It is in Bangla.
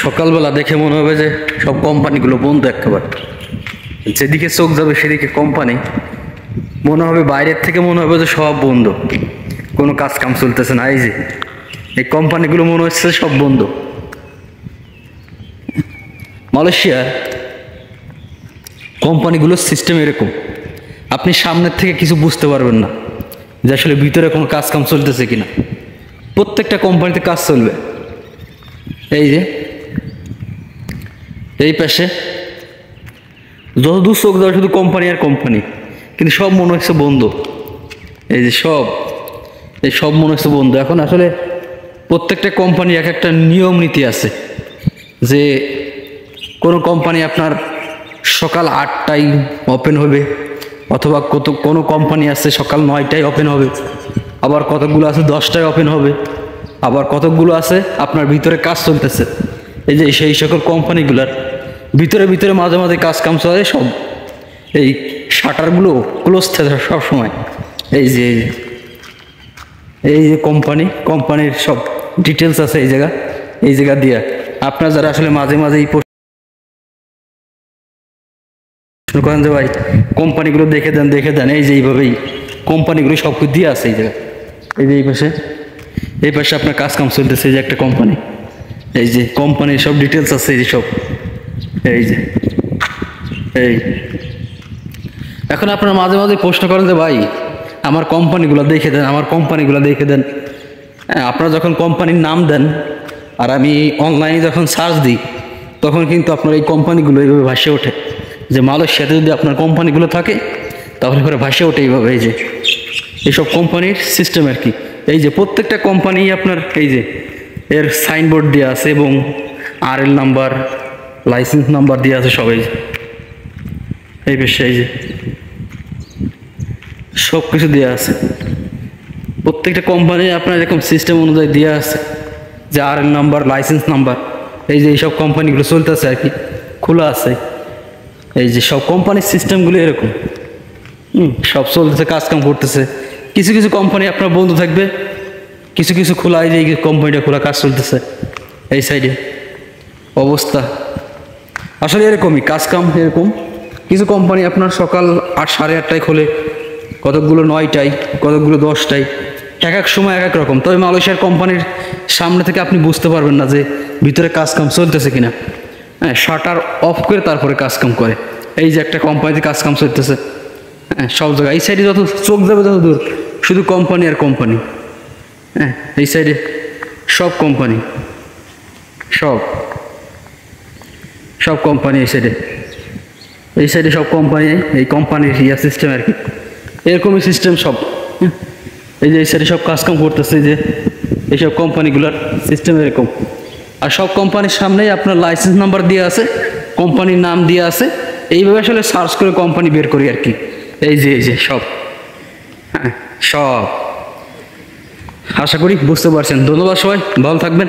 সকালবেলা দেখে মনে হবে যে সব কোম্পানিগুলো বন্ধ একেবারে। যেদিকে চোখ যাবে সেদিকে কোম্পানি, মনে হবে বাইরের থেকে মনে হবে যে সব বন্ধ, কোনো কাজ কাম চলতেছে না। এই যে এই কোম্পানিগুলো মনে হচ্ছে সব বন্ধ। মালয়েশিয়ার কোম্পানিগুলোর সিস্টেম এরকম, আপনি সামনের থেকে কিছু বুঝতে পারবেন না যে আসলে ভিতরে কোনো কাজ কাম চলতেছে কিনা। প্রত্যেকটা কোম্পানিতে কাজ চলবে। এই যে এই পাশে যত দূর চোখ যাবে শুধু কোম্পানি আর কোম্পানি, কিন্তু সব মনে হচ্ছে বন্ধ। এই যে এই সব মনে হচ্ছে বন্ধ। এখন আসলে প্রত্যেকটা কোম্পানি এক একটা নিয়ম নীতি আছে, যে কোনো কোম্পানি আপনার সকাল 8টায় ওপেন হবে, অথবা কোনো কোম্পানি আছে সকাল 9টায় ওপেন হবে, আবার কতকগুলো আছে 10টায় ওপেন হবে, আবার কতকগুলো আছে আপনার ভিতরে কাজ চলতেছে। এই যে সেই সকল কোম্পানিগুলার ভিতরে ভিতরে মাঝে মাঝে কাজ কাম চলে, সব এই শাটারগুলো ক্লোজ থাকে সব সময়। এই যে কোম্পানির সব ডিটেলস আছে এই জায়গা দিয়ে। আপনার যারা আসলে মাঝে মাঝে এই প্রশ্ন করেন যে ভাই কোম্পানিগুলো দেখে দেন, এই যে এইভাবেই কোম্পানিগুলো সব কিছু দিয়ে আছে এই জায়গা। এই যে এই পাশে আপনার কাজ কাম চলতেছে। এই যে একটা কোম্পানি, এই যে কোম্পানির সব ডিটেলস আছে এই সব। এই এখন আপনারা মাঝে মাঝে প্রশ্ন করেন যে ভাই আমার কোম্পানিগুলো দেখে দেন। হ্যাঁ, আপনারা যখন কোম্পানির নাম দেন আর আমি অনলাইনে যখন সার্চ দিই, তখন কিন্তু আপনার এই কোম্পানিগুলো এইভাবে ভাসে ওঠে। যে মালয়েশিয়াতে যদি আপনার কোম্পানিগুলো থাকে তাহলে পরে ভাসে ওঠে এইভাবে। এই যে এইসব কোম্পানির সিস্টেম আর কি। এই যে প্রত্যেকটা কোম্পানি আপনার এই যে এর সাইনবোর্ড দেওয়া আছে এবং RL নাম্বার, লাইসেন্স নাম্বার দেওয়া আছে সবাই। এই বেশ এই যে সব কিছু দেওয়া আছে। প্রত্যেকটা কোম্পানি আপনার এরকম সিস্টেম অনুযায়ী দেওয়া আছে যে RL নাম্বার, লাইসেন্স নাম্বার। এই যে এইসব কোম্পানিগুলো চলতেছে আর কি, খোলা আছে। এই যে সব কোম্পানির সিস্টেমগুলো এরকম সব চলতেছে, কাজ কাম করতেছে। কিছু কিছু কোম্পানি আপনার বন্ধ থাকবে, কিছু কিছু খোলা। এই যে এই কোম্পানিটা খোলা, কাজ চলতেছে। এই সাইডে অবস্থা আসলে এরকমই, কাজ কাম এরকম। কিছু কোম্পানি আপনার সকাল 8-8:30টায় খোলে, কতকগুলো 9টায়, কতকগুলো 10টায়, এক এক সময় এক এক রকম। তবে মালয়েশিয়ার কোম্পানির সামনে থেকে আপনি বুঝতে পারবেন না যে ভিতরে কাজ কাম চলতেছে কিনা। হ্যাঁ, শাটার অফ করে তারপরে কাজ কাম করে। এই যে একটা কোম্পানিতে কাজ কাম চলতেছে। হ্যাঁ, সব জায়গায় এই সাইডে যত চোখ যাবে যত দূর শুধু কোম্পানি আর কোম্পানি। হ্যাঁ, এই সাইডে সব কোম্পানি, সব কোম্পানি। এই সাইডে সব কোম্পানি, এই কোম্পানির সিস্টেম আর কি, এরকমই সিস্টেম সব। এই যে এই সাইডে সব কাজ কাম করতেছে। যে এইসব কোম্পানিগুলোর সিস্টেম এরকম। আর সব কোম্পানির সামনেই আপনার লাইসেন্স নাম্বার দিয়ে আছে, কোম্পানির নাম দিয়ে আছে। এইভাবে আসলে সার্চ করে কোম্পানি বের করি আর কি। এই যে সব, হ্যাঁ সব। আশা করি বুঝতে পারছেন। ধন্যবাদ সবাই, ভালো থাকবেন।